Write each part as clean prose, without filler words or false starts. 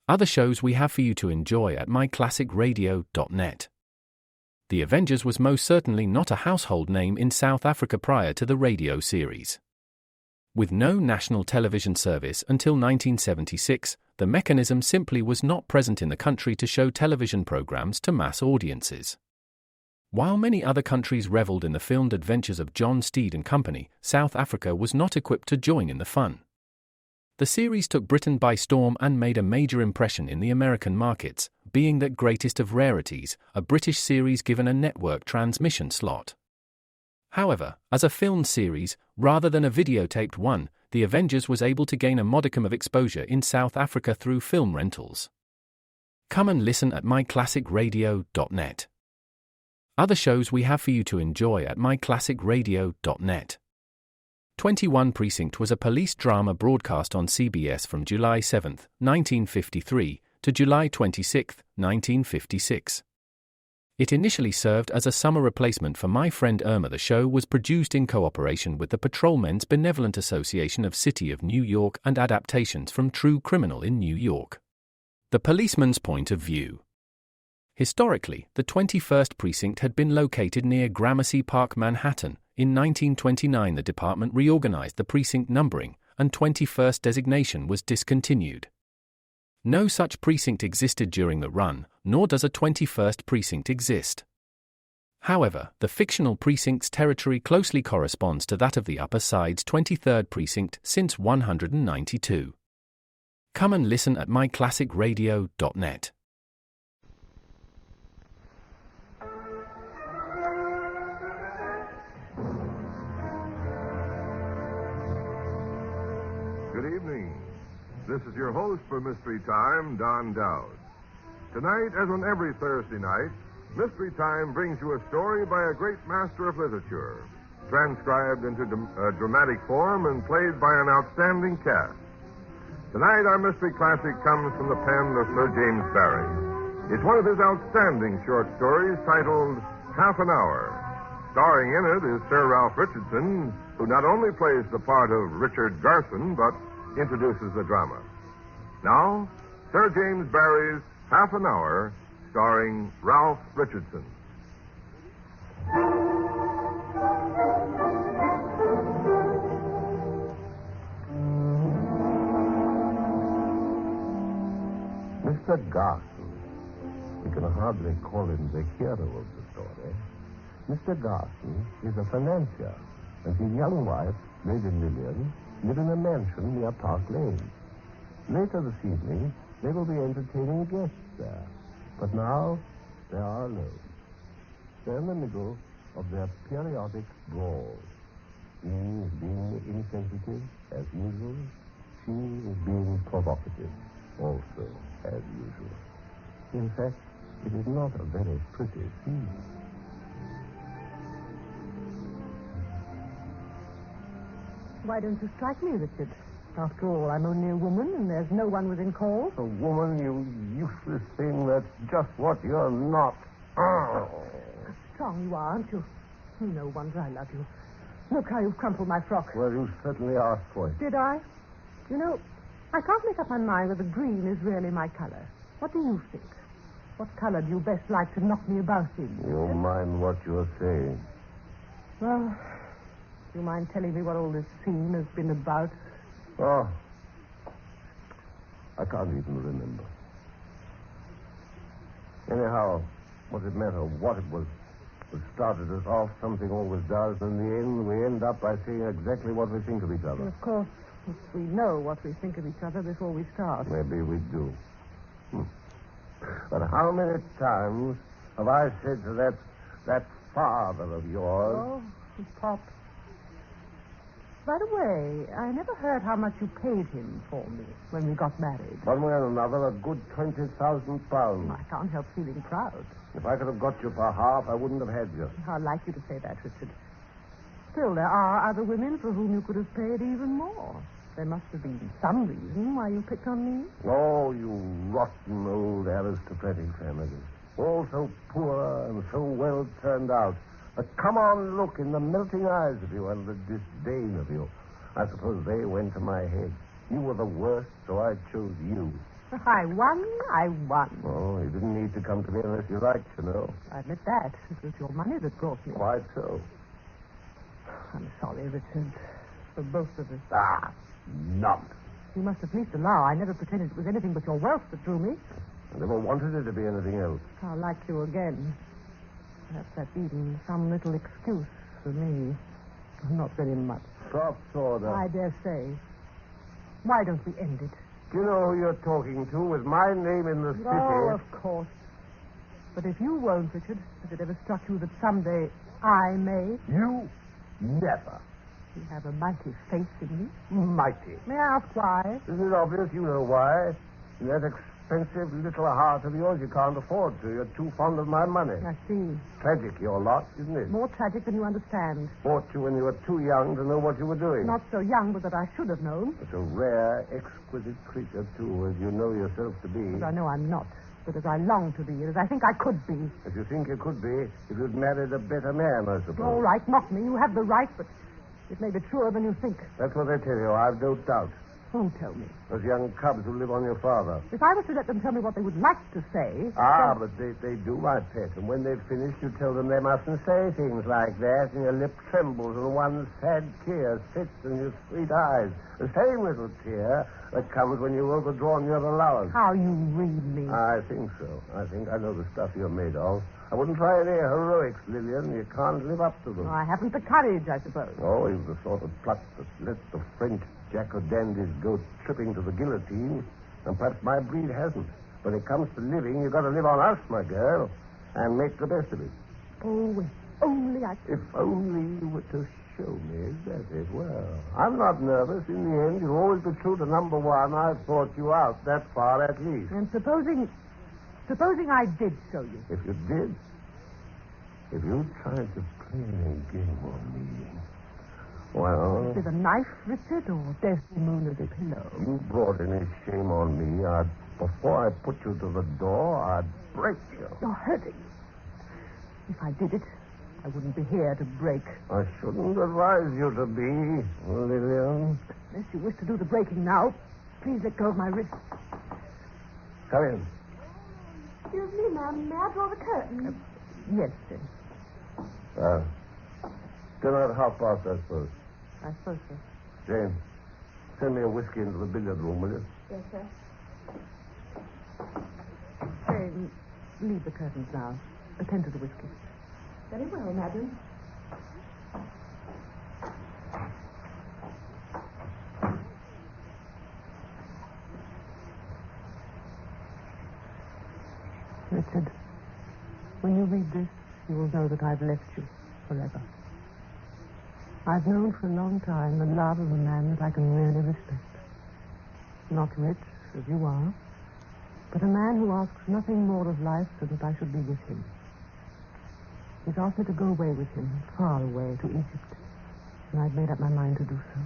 Other shows we have for you to enjoy at myclassicradio.net. The Avengers was most certainly not a household name in South Africa prior to the radio series. With no national television service until 1976, the mechanism simply was not present in the country to show television programs to mass audiences. While many other countries reveled in the filmed adventures of John Steed and company, South Africa was not equipped to join in the fun. The series took Britain by storm and made a major impression in the American markets, being that greatest of rarities, a British series given a network transmission slot. However, as a filmed series, rather than a videotaped one, The Avengers was able to gain a modicum of exposure in South Africa through film rentals. Come and listen at myclassicradio.net. Other shows we have for you to enjoy at myclassicradio.net. 21 Precinct was a police drama broadcast on CBS from July 7, 1953, to July 26, 1956. It initially served as a summer replacement for My Friend Irma. The show was produced in cooperation with the Patrolmen's Benevolent Association of City of New York and adaptations from True Criminal in New York. The Policeman's Point of View. Historically, the 21st Precinct had been located near Gramercy Park, Manhattan. In 1929, the department reorganized the precinct numbering, and 21st designation was discontinued. No such precinct existed during the run, nor does a 21st precinct exist. However, the fictional precinct's territory closely corresponds to that of the Upper Side's 23rd precinct since 192. Come and listen at myclassicradio.net. Good evening. This is your host for Mystery Time, Don Dowd. Tonight, as on every Thursday night, Mystery Time brings you a story by a great master of literature, transcribed into dramatic form and played by an outstanding cast. Tonight, our mystery classic comes from the pen of Sir James Barrie. It's one of his outstanding short stories titled Half an Hour. Starring in it is Sir Ralph Richardson, who not only plays the part of Richard Garson, but introduces the drama. Now, Sir James Barrie's Half an Hour, starring Ralph Richardson. Mr. Garson. We can hardly call him the hero of the story. Mr. Garson is a financier, and his young wife, Lady Lillian, live in a mansion near Park Lane. Later this evening, they will be entertaining guests there. But now, they are alone. They're in the middle of their periodic brawls. He is being insensitive, as usual. She is being provocative, also, as usual. In fact, it is not a very pretty scene. Why don't you strike me, Richard? After all, I'm only a woman, and there's no one within call. A woman, you useless thing, that's just what you're not. How strong you are, aren't you? No wonder I love you. Look how you've crumpled my frock. Well, you certainly asked for it. Did I? You know, I can't make up my mind whether green is really my color. What do you think? What color do you best like to knock me about in? You mind what you're saying? Well, do you mind telling me what all this scene has been about? Oh, I can't even remember. Anyhow, what it matter, what it was started us off, something always does, and in the end, we end up by saying exactly what we think of each other. And of course, we know what we think of each other before we start. Maybe we do. But how many times have I said to that father of yours... Oh, Pop. By the way, I never heard how much you paid him for me when we got married. One way or another, a good £20,000. I can't help feeling proud. If I could have got you for half, I wouldn't have had you. I'd like you to say that, Richard. Still, there are other women for whom you could have paid even more. There must have been some reason why you picked on me. Oh, you rotten old aristocratic family. All so poor and so well turned out. A come-on look in the melting eyes of you and the disdain of you. I suppose they went to my head. You were the worst, so I chose you. I won. Oh, you didn't need to come to me unless you liked, you know. I admit that. It was your money that brought me. Quite so. I'm sorry, Richard. For both of us. Ah, none. You must at least allow I never pretended it was anything but your wealth that drew me. I never wanted it to be anything else. I'll like you again. Perhaps that's even some little excuse for me. Not very much. Soft order. I dare say. Why don't we end it? Do you know who you're talking to with my name in the city? Oh, of course. But if you won't, Richard, has it ever struck you that someday I may? You? Never. You have a mighty faith in me. Mighty. May I ask why? Isn't it obvious you know why? In that expensive little heart of yours, you can't afford to. You're too fond of my money. I see. Tragic, your lot, isn't it? More tragic than you understand. Bought you when you were too young to know what you were doing. Not so young, but that I should have known. It's a rare, exquisite creature, too, as you know yourself to be. But I know I'm not. But as I long to be, and as I think I could be. As you think you could be, if you'd married a better man, I suppose. All right, mock me. You have the right, but it may be truer than you think. That's what they tell you. I've no doubt. Who tell me? Those young cubs who live on your father. If I was to let them tell me what they would like to say... Ah, but they do, my pet. And when they've finished, you tell them they mustn't say things like that, and your lip trembles, and one sad tear sits in your sweet eyes. The same little tear that comes when you've overdrawn your allowance. How you read me. I think so. I know the stuff you're made of. I wouldn't try any heroics, Lillian. You can't live up to them. I haven't the courage, I suppose. Oh, you've the sort of pluck that lets the French jack-o'-dandies go tripping to the guillotine, and perhaps my breed hasn't. When it comes to living, you've got to live on us, my girl, and make the best of it. Oh, if only I... If only you were to show me, that's it. Well, I'm not nervous. In the end, you'll always be true to number one. I've thought you out that far, at least. And supposing I did show you. If you did, if you tried to play a game on me, well... With a knife, Richard, or Desdemona the pillow? You brought any shame on me, before I put you to the door, I'd break you. You're hurting. If I did it, I wouldn't be here to break. I shouldn't advise you to be, Lillian. Unless you wish to do the breaking now, please let go of my wrist. Come in. Excuse me, ma'am. May I draw the curtain? Yes, sir. Dinner at p:30, I suppose. I suppose so. Jane, send me a whiskey into the billiard room, will you? Yes, sir. Say, leave the curtains now. Attend to the whiskey. Very well, madam. Richard, when you read this, you will know that I've left you forever. I've known for a long time the love of a man that I can really respect. Not rich, as you are, but a man who asks nothing more of life than that I should be with him. He's asked me to go away with him, far away, to Egypt, and I've made up my mind to do so.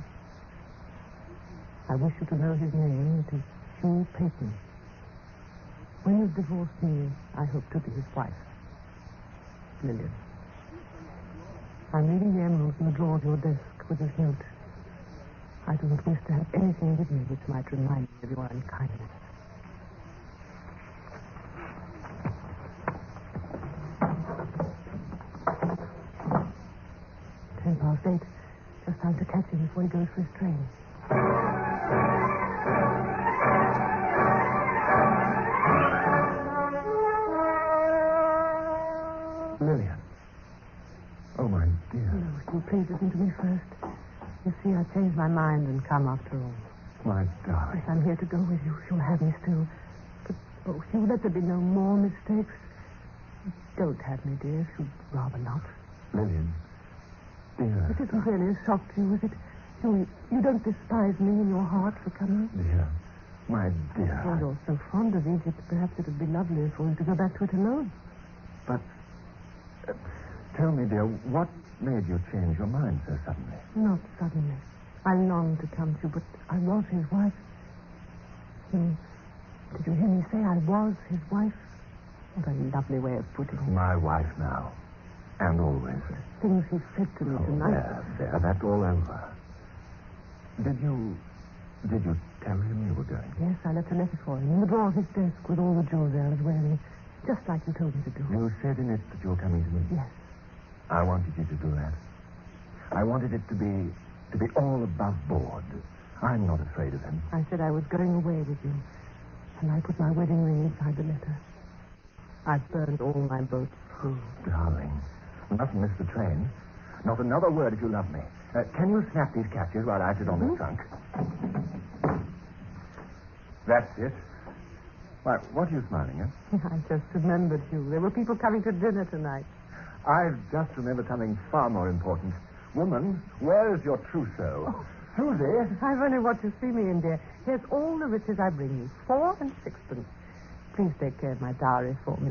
I wish you to know his name. It is Hugh Peyton. When you've divorced me, I hope to be his wife. Lillian. I'm leaving the emeralds in the drawer of your desk with this note. I do not wish to have anything with me which might remind me of your unkindness. .8. Just time to catch him before he goes for his train. Lillian. Oh, my dear. No, if you please listen to me first. You see, I changed my mind and come after all. My darling. Yes, I'm here to go with you. You'll have me still. But, oh, Hugh, let there be no more mistakes. Don't have me, dear, if you'd rather not. Lillian. Dear. It isn't really a shock to you, is it? You don't despise me in your heart for coming? Dear. My dear. Oh, you're so fond of Egypt. Perhaps it would be lovelier for you to go back to it alone. But, tell me, dear, what made you change your mind so suddenly? Not suddenly. I longed to come to you, but I was his wife. Did you hear me say I was his wife? What a lovely way of putting it. My wife now. And always. Things he said to me tonight. There, that's all over. Did you Did you tell him you were going? Yes, I left a letter for him in the drawer of his desk with all the jewels I was wearing, just like you told me to do. You said in it that you were coming to me. Yes. I wanted you to do that. I wanted it to be all above board. I'm not afraid of him. I said I was going away with you, and I put my wedding ring inside the letter. I've burned all my boats through. Darling, you mustn't miss the train. Not another word if you love me. Can you snap these catches while I sit on the trunk? That's it. Why, what are you smiling at? I just remembered you. There were people coming to dinner tonight. I've just remembered something far more important. Woman, where is your trousseau? Oh. Susie! I've only what you see me in, dear. Here's all the riches I bring you. 4 and 6pence. Please take care of my dowry for me.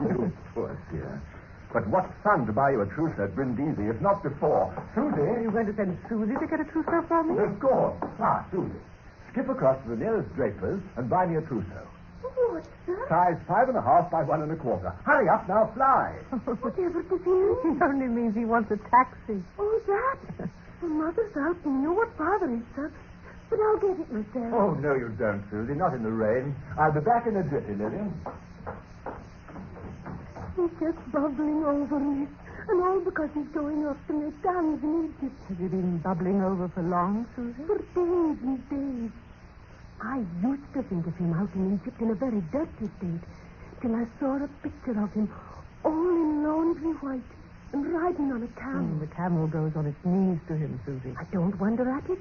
You poor dear. But what fun to buy you a trousseau at Brindisi, if not before. Susie! Are you going to send Susie to get a trousseau for me? Of course. Ah, Susie. Skip across to the nearest draper's and buy me a trousseau. What, sir? Size 5.5 by 1 1/4. Hurry up now, fly. Whatever does he mean? He only means he wants a taxi. Oh, that? Well, Mother's out and you know what Father is, sir. But I'll get it myself. Oh, no, you don't, Susie. Not in the rain. I'll be back in a jiffy, Lillian. He's just bubbling over me. And all because he's going off to make guns in Egypt. Have you been bubbling over for long, Susie? For days and days. I used to think of him out in Egypt in a very dirty state, till I saw a picture of him all in laundry white and riding on a camel. The camel goes on its knees to him, Susie. I don't wonder at it.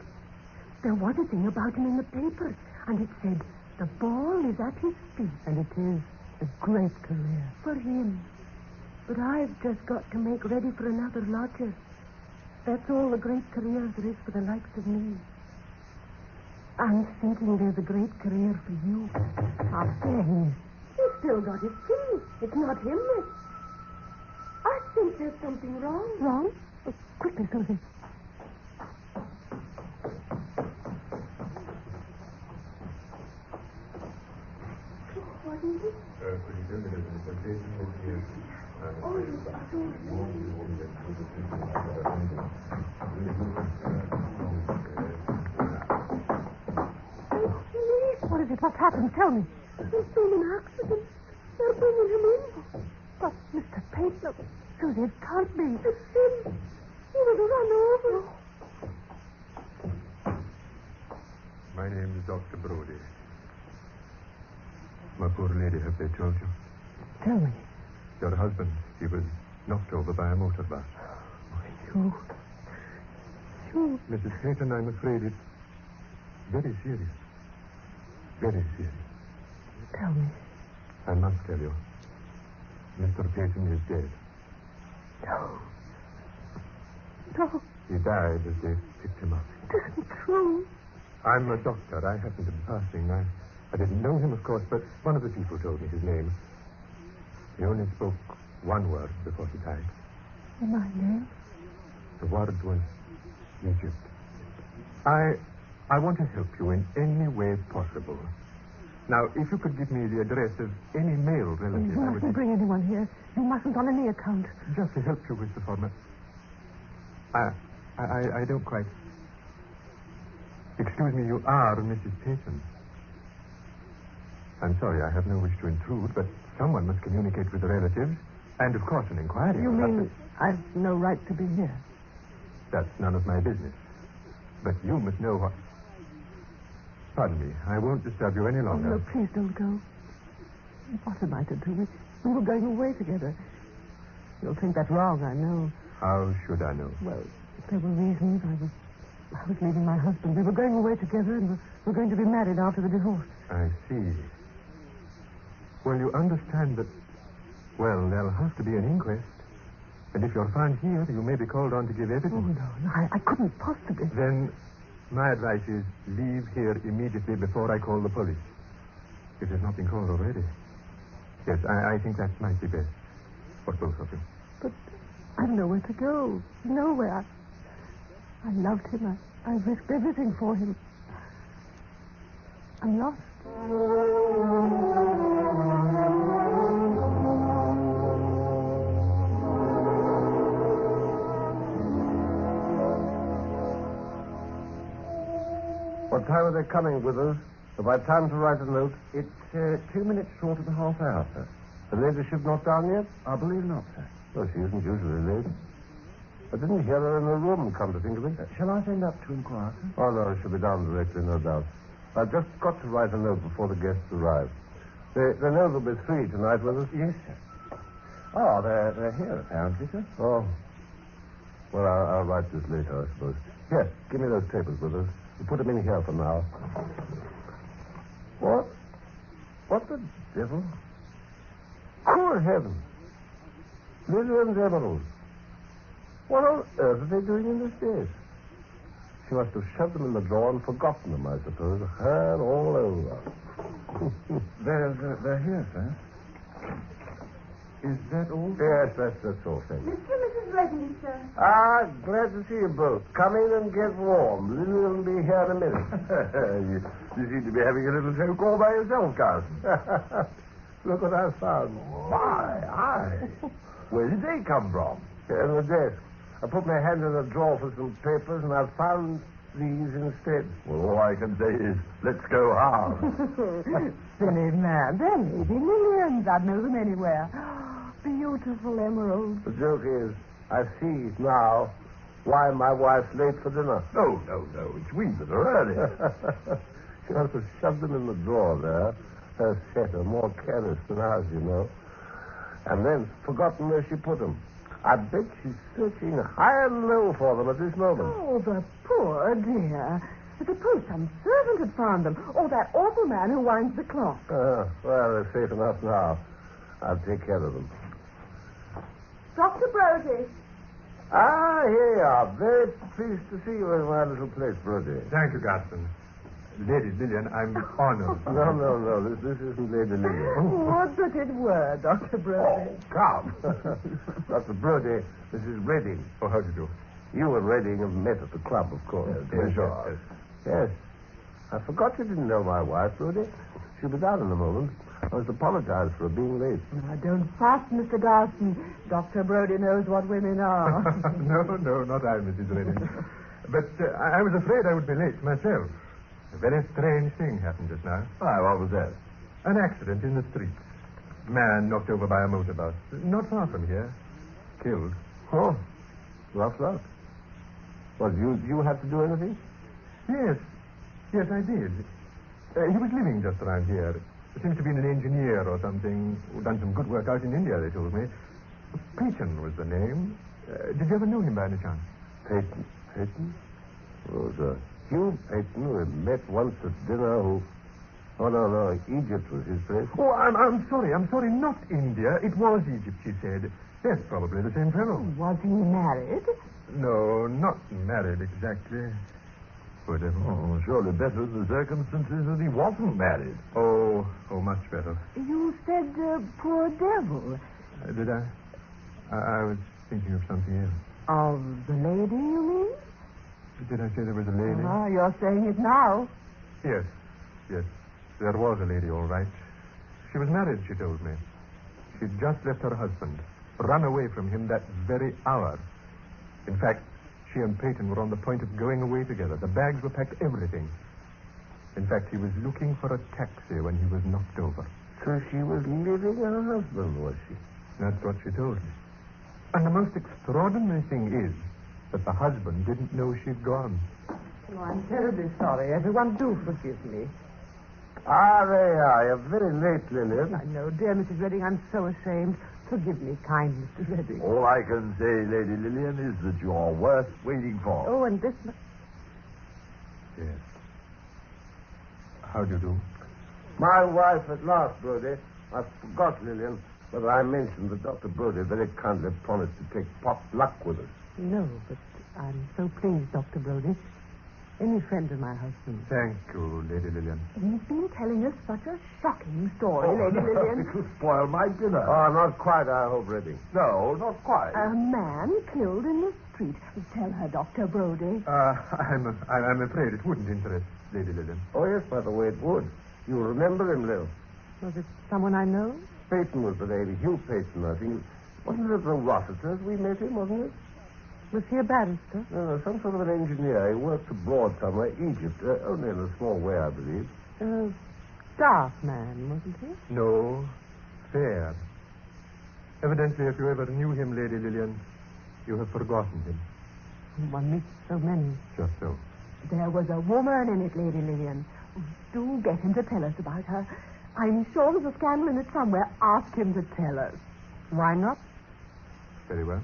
There was a thing about him in the papers, and it said, the ball is at his feet. And it is a great career. For him. But I've just got to make ready for another lodger. That's all the great career there is for the likes of me. I'm thinking there's a great career for you. Ah, Ben. He's still got his key. It's not him, miss. I think there's something wrong. Wrong? Oh, quickly, Susie. What is it? What is it? What's happened? Tell me. There's been an accident. They're bringing him in. But, Mr. Pate, Susie, it can't be. It's him. He was run over. My name is Dr. Brody. My poor lady, have they told you? Tell me. Your husband, he was knocked over by a motor bus. You... Mrs. Payton, I'm afraid it's very serious. Very serious. Tell me. I must tell you. Mr. Payton is dead. No. No, He died as they picked him up. it isn't true. I'm a doctor. I happened to be passing. I didn't know him, of course, but one of the people told me his name. He only spoke one word before he died. My name? The word was Egypt. I want to help you in any way possible. Now, if you could give me the address of any male relative, You I mustn't would... bring anyone here. You mustn't on any account. Just to help you with the format. I don't quite... Excuse me, you are Mrs. Payton. I'm sorry, I have no wish to intrude, but someone must communicate with the relatives, and, of course, an inquiry. You will have mean to- I've no right to be here? That's none of my business. But you must know what... Pardon me, I won't disturb you any Oh, longer. no, please don't go. What am I to do? We were going away together. You'll think that's wrong, I know. How should I know? Well, there were reasons. I was leaving my husband. We were going away together, and we're going to be married after the divorce. I see. Well, you understand that... Well, there'll have to be an inquest. And if you're found here, you may be called on to give Oh, evidence. no, I couldn't possibly. Then my advice is leave here immediately before I call the police. If there's not been called already. Yes, I think that might be best for both of you. But I've nowhere to go. Nowhere. I loved him. I risked everything for him. I'm lost. What time are they coming with us? Have I time to write a note? It's 2 minutes short of the half hour, sir. The ladyship not down yet? I believe not, sir. Oh, she isn't usually late. I didn't hear her in the room, come to think of it. Shall I send up to inquire, sir? Oh, no, she'll be down directly, no doubt. I've just got to write a note before the guests arrive. They know there'll be 3 tonight with us. Yes, sir. Oh, they're here, apparently, sir. Oh. Well, I'll write this later, I suppose. Here, give me those papers with us. You put them in here for now. What? What the devil? Good heavens. Lillian's emeralds. What on earth are they doing in this case? She must have shoved them in the drawer and forgotten them, I suppose. Her all over. They're here, sir. Is that all? Yes, that's all, thank you. Mr. and Mrs. Redding, sir. Ah, glad to see you both. Come in and get warm. Lily will be here in a minute. You seem to be having a little talk all by yourself, Carson. Look what I found. Where did they come from? Here in the desk. I put my hand in a drawer for some papers, and I found these instead. Well, all I can say is, let's go hard. Silly man. They're Lady Lillian's. I'd know them anywhere. Beautiful emeralds. The joke is, I see now why my wife's late for dinner. No. It's we that are early. She must have shoved them in the drawer there. Her set are more careless than ours, you know. And then forgotten where she put them. I bet she's searching high and low for them at this moment. Oh, the poor dear. Suppose some servant had found them. Or that awful man who winds the clock. Well, they're safe enough now. I'll take care of them. Dr. Brody. Ah, here you are. Very pleased to see you in my little place, Brody. Thank you, Gaston. Lady Lillian, I'm honored. No. This isn't Lady Lillian. What does it were, Dr. Brody? Come. Dr. Brody, this is Redding. Oh, how do you do? You and Redding have met at the club, of course. Yes, sure. Yes. I forgot you didn't know my wife, Brody. She'll be down in a moment. I must apologize for her being late. Now, don't fuss, Mr. Garson. Dr. Brody knows what women are. No, not I, Mrs. Redding. But I was afraid I would be late myself. A very strange thing happened just now. Why, what was that? An accident in the street. Man knocked over by a motor bus. Not far from here. Killed. Oh, rough luck. Well, you have to do anything? Yes, I did. He was living just around here. Seems to be an engineer or something who done some good work out in India, they told me. Peyton was the name. Did you ever know him by any chance? Peyton? Oh, sir. Hugh Peyton, we met once at dinner, who... Oh, no, Egypt was his place. Oh, I'm sorry, not India. It was Egypt, she said. Yes, probably the same fellow. Was he married? No, not married exactly. Whatever. Oh, surely better the circumstances that he wasn't married. Oh, much better. You said poor devil. Did I? I was thinking of something else. Of the lady, you mean? Did I say there was a lady? Ah, you're saying it now. Yes. There was a lady, all right. She was married, she told me. She'd just left her husband, run away from him that very hour. In fact, she and Peyton were on the point of going away together. The bags were packed, everything. In fact, he was looking for a taxi when he was knocked over. So she was leaving her husband, was she? That's what she told me. And the most extraordinary thing is that the husband didn't know she'd gone. Oh, I'm terribly sorry. Everyone, do forgive me. Ah, there you are. You're very late, Lillian. I know, dear Mrs. Redding, I'm so ashamed. Forgive me, kind Mr. Redding. Oh. All I can say, Lady Lillian, is that you're worth waiting for. Oh, and this... Yes. How do you do? My wife at last, Brody. I forgot, Lillian, but I mentioned that Dr. Brody very kindly promised to take pot luck with us. No, but I'm so pleased, Dr. Brody. Any friend of my husband's. Thank you, Lady Lillian. He's been telling us such a shocking story, Lady Lillian. It will spoil my dinner. Oh, not quite, I hope, Redding. No, not quite. A man killed in the street. Tell her, Dr. Brody. I'm afraid it wouldn't interest Lady Lillian. Oh, yes, by the way, it would. You remember him, Lil. Was it someone I know? Peyton was the name. Hugh Peyton, I think. Wasn't it at the Rossiters we met him, wasn't it? Was he a barrister? No, some sort of an engineer. He worked abroad somewhere, Egypt. Only in a small way, I believe. Dark man, wasn't he? No, fair. Evidently, if you ever knew him, Lady Lillian, you have forgotten him. One meets so many. Just so. There was a woman in it, Lady Lillian. Do get him to tell us about her. I'm sure there's a scandal in it somewhere. Ask him to tell us. Why not? Very well.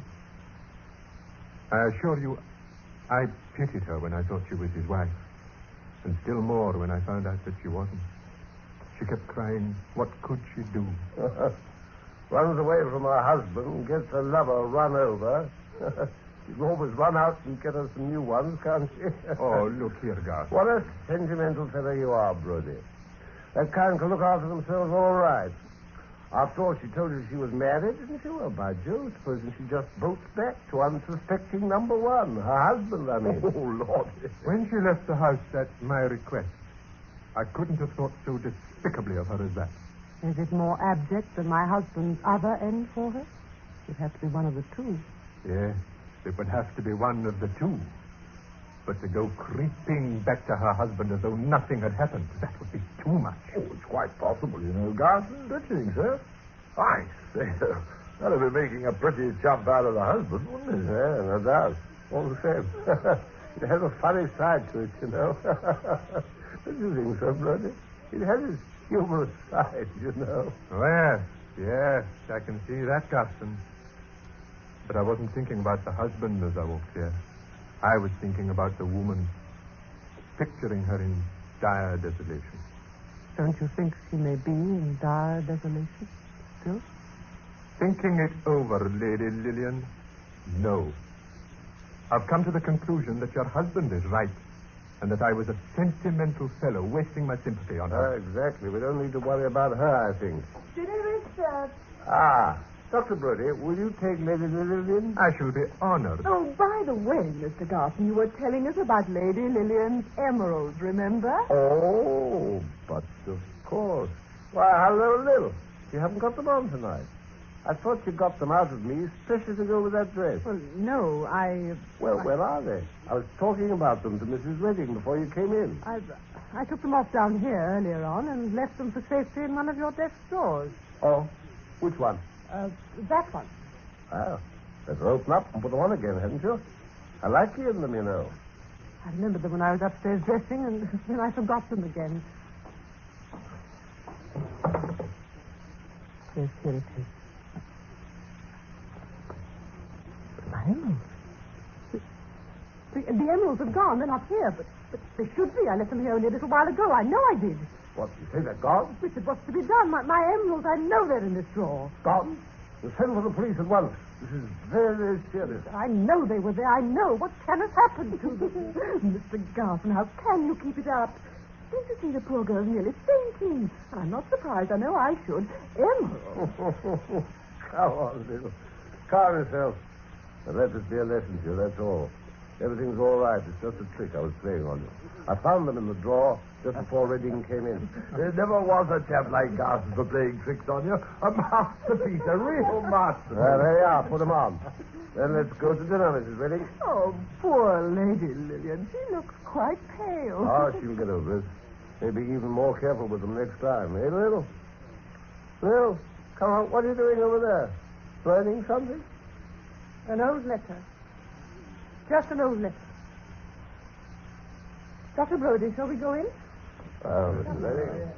I assure you, I pitied her when I thought she was his wife. And still more when I found out that she wasn't. She kept crying, what could she do? Runs away from her husband, gets her lover run over. She can always run out and get her some new ones, can't she? Oh, look here, Garth. What a sentimental fellow you are, Brody. That kind can look after themselves all right. After all, she told you she was married, didn't she? Well, by Jove, supposing she just bolts back to unsuspecting number one, her husband, I mean. Oh, Lord. When she left the house at my request, I couldn't have thought so despicably of her as that. Is it more abject than my husband's other end for her? It has to be one of the two. Yes, it would have to be one of the two. But to go creeping back to her husband as though nothing had happened, that would be too much. Oh, it's quite possible, you know, Garth. Don't you think, sir? I say, that'd be making a pretty jump out of the husband, wouldn't it? Yeah, no doubt. All the same. It has a funny side to it, you know. Don't you think so, Brody? It has its humorous side, you know. Oh, yes, I can see that, Gaston. But I wasn't thinking about the husband as I walked here. I was thinking about the woman, picturing her in dire desolation. Don't you think she may be in dire desolation still? Thinking it over, Lady Lillian, no. I've come to the conclusion that your husband is right, and that I was a sentimental fellow wasting my sympathy on her. Exactly. We don't need to worry about her, I think. Dinner is served. Ah, Dr. Brody, will you take Lady Lillian? I shall be honored. Oh, by the way, Mr. Garson, you were telling us about Lady Lillian's emeralds, remember? Oh, but of course. Why, hello, Lil. You haven't got them on tonight. I thought you got them out of me, especially to go with that dress. Well, no, Well, where are they? I was talking about them to Mrs. Redding before you came in. I took them off down here earlier on and left them for safety in one of your desk drawers. Oh, which one? That one. Ah, better open up and put them on again, hadn't you? I like you in them, you know. I remembered them when I was upstairs dressing, and then I forgot them again. Yes, here it is. My emeralds. The emeralds have gone. They're not here, but they should be. I left them here only a little while ago. I know I did. What, you say they're gone? Richard, what's to be done? My emeralds, I know they're in this drawer. Gone? We'll send for the police at once. This is very, very serious. I know they were there. I know. What can have happened to them? Mr. Garson, how can you keep it up? Don't you see the poor girl's nearly fainting? And I'm not surprised. I know I should. Emerald. Come on, Bill. Calm yourself. And let this be a lesson to you, that's all. Everything's all right. It's just a trick I was playing on you. I found them in the drawer just before Redding came in. There never was a chap like Garth for playing tricks on you. A masterpiece, a real masterpiece. There you are. Put them on. Then let's go to dinner, Mrs. Redding. Oh, poor Lady Lillian. She looks quite pale. Oh, she'll get over it. Maybe even more careful with them next time, eh, Lil? Lil, come on. What are you doing over there? Learning something? An old letter. Just an old letter. Dr. Brody, shall we go in? Oh, Mrs. Redding.